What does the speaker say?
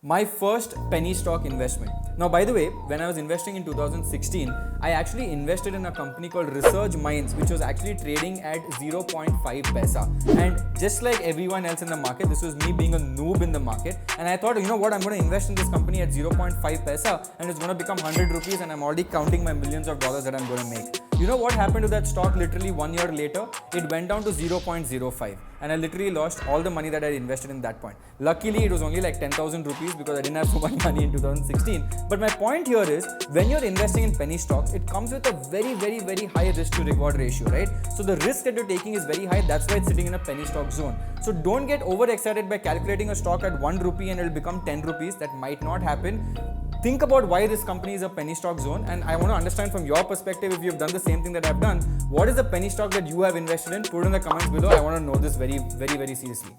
My first penny stock investment. Now, by the way, when I was investing in 2016, I actually invested in a company called Research Minds, which was actually trading at 0.5 paisa. And just like everyone else in the market, this was me being a noob in the market. And I thought, you know what, I'm going to invest in this company at 0.5 paisa and it's going to become 100 rupees and I'm already counting my millions of dollars that I'm going to make. You know what happened to that stock literally 1 year later? It went down to 0.05 and I literally lost all the money that I invested in that point. Luckily, it was only like 10,000 rupees because I didn't have so much money in 2016. But my point here is, when you're investing in penny stocks, it comes with a very high risk to reward ratio, right? So the risk that you're taking is very high. That's why it's sitting in a penny stock zone. So don't get overexcited by calculating a stock at 1 rupee and it'll become 10 rupees. That might not happen. Think about why this company is a penny stock zone, and I want to understand from your perspective, if you've done the same thing that I've done, what is the penny stock that you have invested in? Put it in the comments below. I want to know this very seriously.